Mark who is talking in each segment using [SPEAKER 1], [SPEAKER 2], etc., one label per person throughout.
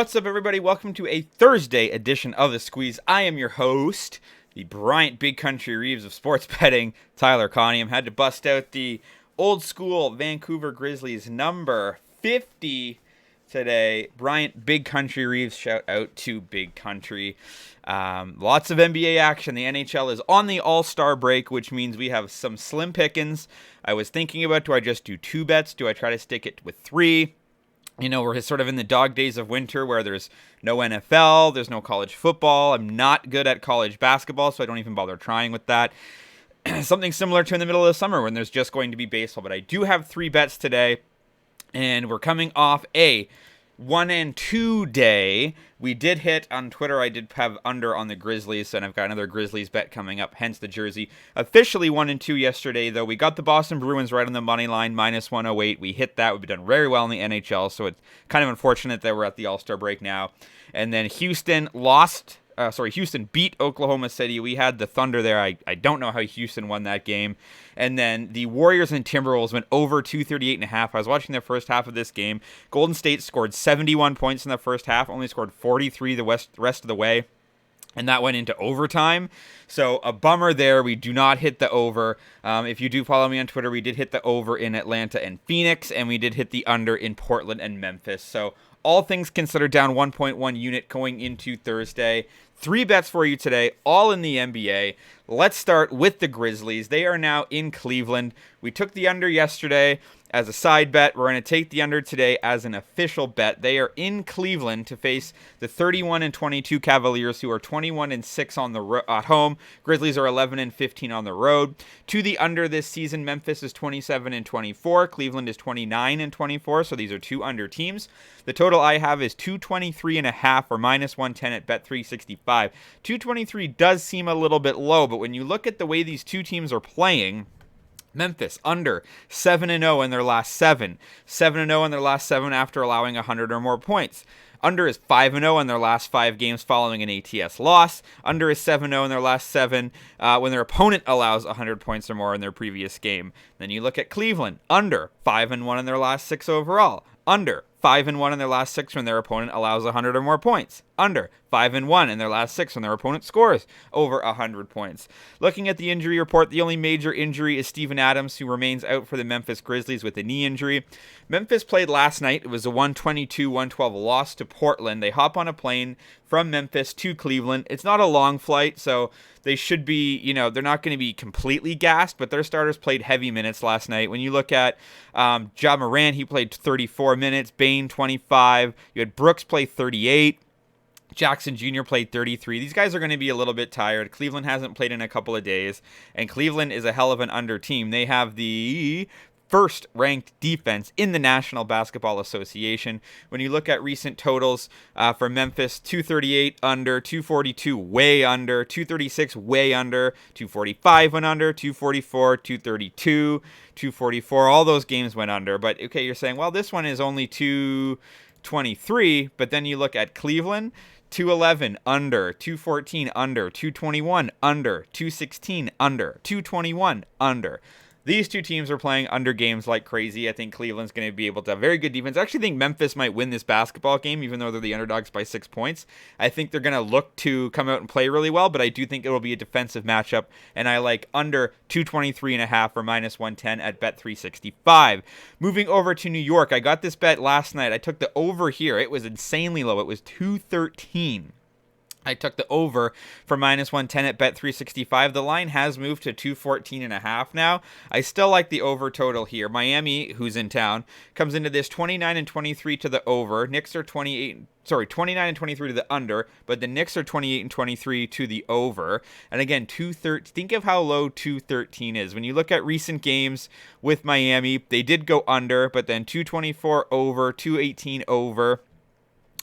[SPEAKER 1] What's up, everybody? Welcome to a Thursday edition of The Squeeze. I am your host, the Bryant Big Country Reeves of sports betting, Tyler Conium. Had to bust out the old school Vancouver Grizzlies number 50 today. Bryant Big Country Reeves, shout out to Big Country. Lots of NBA action. The NHL is on the All-Star break, which means we have some slim pickings. I was thinking about, do I just do 2 bets? Do I try to stick it with 3? You know, we're sort of in the dog days of winter where there's no NFL, there's no college football. I'm not good at college basketball, so I don't even bother trying with that. Something similar to in the middle of the summer when there's just going to be baseball. But I do have 3 bets today, and we're coming off a 1 and 2 day. We did hit on Twitter. I did have under on the Grizzlies, and I've got another Grizzlies bet coming up, hence the jersey. Officially 1 and 2 yesterday, though. We got the Boston Bruins right on the money line, minus 108. We hit that. We've done very well in the NHL, so it's kind of unfortunate that we're at the All-Star break now. And then Houston beat Oklahoma City. We had the Thunder there. I don't know how Houston won that game. And then the Warriors and Timberwolves went over 238.5. I was watching the first half of this game. Golden State scored 71 points in the first half, only scored 43 the rest of the way. And that went into overtime. So a bummer there. We do not hit the over. If you do follow me on Twitter, we did hit the over in Atlanta and Phoenix, and we did hit the under in Portland and Memphis. So all things considered, down 1.1 unit going into Thursday. 3 bets for you today, all in the NBA. Let's start with the Grizzlies. They are now in Cleveland. We took the under yesterday as a side bet. We're going to take the under today as an official bet. They are in Cleveland to face the 31-22 Cavaliers, who are 21-6 at home. Grizzlies are 11-15 on the road. To the under this season, Memphis is 27-24. Cleveland is 29-24. So these are 2 under teams. The total I have is 223.5 or minus 110 at Bet365. 223 does seem a little bit low, but when you look at the way these 2 teams are playing, Memphis under 7-0 in their last 7. 7-0 in their last 7 after allowing 100 or more points. Under is 5-0 in their last 5 games following an ATS loss. Under is 7-0 in their last 7 when their opponent allows 100 points or more in their previous game. Then you look at Cleveland. Under 5-1 in their last 6 overall. Under 5-1 in their last 6 when their opponent allows 100 or more points. Under 5-1 in their last 6 when their opponent scores over 100 points. Looking at the injury report, the only major injury is Steven Adams, who remains out for the Memphis Grizzlies with a knee injury. Memphis played last night. It was a 122-112 loss to Portland. They hop on a plane from Memphis to Cleveland. It's not a long flight, so they should be, they're not going to be completely gassed, but their starters played heavy minutes last night. When you look at Ja Morant, he played 34 minutes, Bane 25, you had Brooks play 38, Jackson Jr. played 33. These guys are going to be a little bit tired. Cleveland hasn't played in a couple of days, and Cleveland is a hell of an under team. They have the first ranked defense in the National Basketball Association. When you look at recent totals for Memphis, 238 under, 242 way under, 236 way under, 245 went under, 244, 232, 244. All those games went under. But okay, you're saying, well, this one is only 223, but then you look at Cleveland, 211 under, 214 under, 221 under, 216 under, 221 under. These 2 teams are playing under games like crazy. I think Cleveland's going to be able to have very good defense. I actually think Memphis might win this basketball game, even though they're the underdogs by 6 points. I think they're going to look to come out and play really well, but I do think it will be a defensive matchup, and I like under 223.5 or minus 110 at Bet365. Moving over to New York, I got this bet last night. I took the over here. It was insanely low. It was 213. I took the over for minus 110 at Bet365. The line has moved to 214.5 now. I still like the over total here. Miami, who's in town, comes into this 29-23 to the over. Knicks are 29-23 to the under, but the Knicks are 28-23 to the over. And again, 213. Think of how low 213 is. When you look at recent games with Miami, they did go under, but then 224 over, 218 over.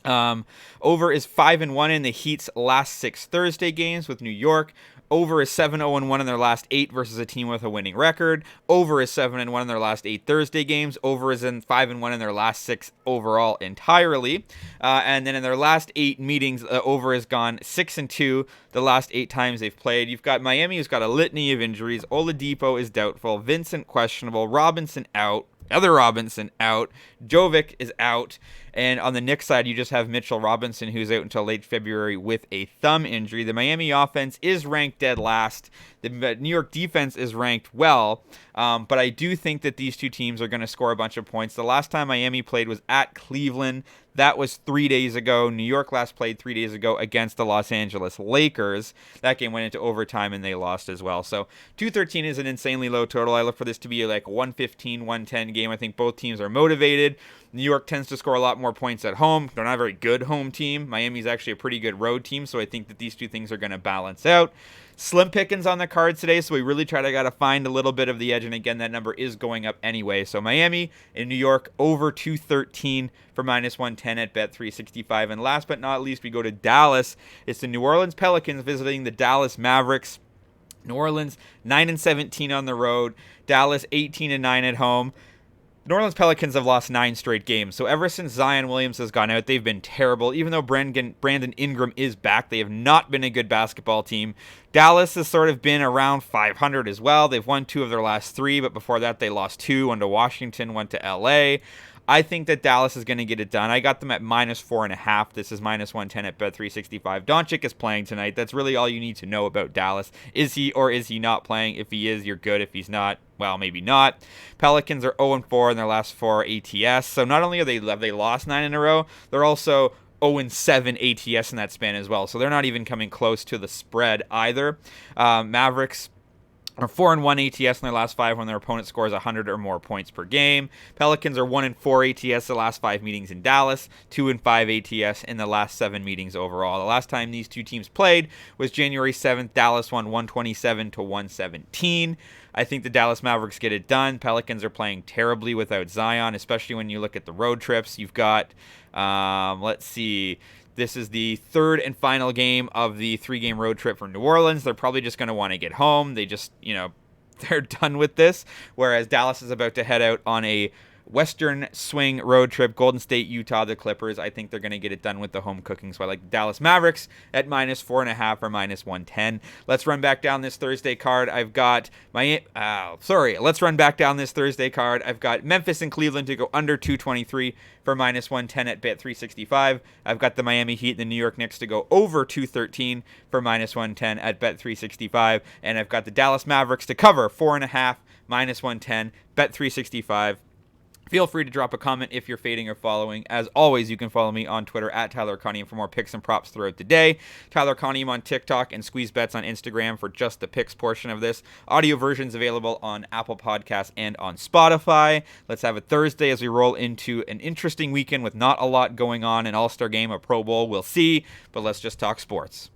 [SPEAKER 1] Over is 5-1 in the Heat's last 6 Thursday games with New York. Over is 7-0-1 in their last 8 versus a team with a winning record. Over is 7-1 in their last 8 Thursday games. Over is 5-1 in their last 6 overall entirely. And then in their last 8 meetings, over has gone 6-2 the last 8 times they've played. You've got Miami, who's got a litany of injuries. Oladipo is doubtful. Vincent questionable. Robinson out. Other Robinson out. Jovic is out. And on the Knicks side, you just have Mitchell Robinson, who's out until late February with a thumb injury. The Miami offense is ranked dead last. The New York defense is ranked well, but I do think that these two teams are going to score a bunch of points. The last time Miami played was at Cleveland. That was 3 days ago. New York last played 3 days ago against the Los Angeles Lakers. That game went into overtime and they lost as well. So 213 is an insanely low total. I look for this to be like a 115, 110 game. I think both teams are motivated. New York tends to score a lot more points at home. They're not a very good home team. Miami's actually a pretty good road team, so I think that these two things are going to balance out. Slim pickings on the cards today, so we really got to find a little bit of the edge, and again, that number is going up anyway. So Miami and New York over 213 for minus 110 at Bet365. And last but not least, we go to Dallas. It's the New Orleans Pelicans visiting the Dallas Mavericks. New Orleans 9-17 on the road. Dallas 18-9 at home. New Orleans Pelicans have lost 9 straight games. So ever since Zion Williams has gone out, they've been terrible. Even though Brandon Ingram is back, they have not been a good basketball team. Dallas has sort of been around 500 as well. They've won 2 of their last 3, but before that they lost 2, one to Washington, one to LA. I think that Dallas is going to get it done. I got them at minus 4.5. This is minus 110 at Bet365. Doncic is playing tonight. That's really all you need to know about Dallas. Is he or is he not playing? If he is, you're good. If he's not, well, maybe not. Pelicans are 0-4 in their last 4 ATS. So not only have they lost 9 in a row, they're also 0-7 ATS in that span as well. So they're not even coming close to the spread either. Mavericks are 4-1 ATS in their last 5 when their opponent scores 100 or more points per game. Pelicans are 1-4 ATS the last 5 meetings in Dallas, 2-5 ATS in the last 7 meetings overall. The last time these two teams played was January 7th. Dallas won 127-117. I think the Dallas Mavericks get it done. Pelicans are playing terribly without Zion, especially when you look at the road trips. You've got, let's see, this is the 3rd and final game of the 3-game road trip for New Orleans. They're probably just going to want to get home. They just, they're done with this. Whereas Dallas is about to head out on a Western swing road trip, Golden State, Utah, the Clippers. I think they're going to get it done with the home cooking. So I like the Dallas Mavericks at minus 4.5 or minus 110. Let's run back down this Thursday card. I've got let's run back down this Thursday card. I've got Memphis and Cleveland to go under 223 for minus 110 at Bet365. I've got the Miami Heat and the New York Knicks to go over 213 for minus 110 at Bet365. And I've got the Dallas Mavericks to cover 4.5 minus 110, Bet365. Feel free to drop a comment if you're fading or following. As always, you can follow me on Twitter at Tyler Conium for more picks and props throughout the day. Tyler Conium on TikTok and Squeeze Bets on Instagram for just the picks portion of this. Audio versions available on Apple Podcasts and on Spotify. Let's have a Thursday as we roll into an interesting weekend with not a lot going on. An All-Star game, a Pro Bowl, we'll see. But let's just talk sports.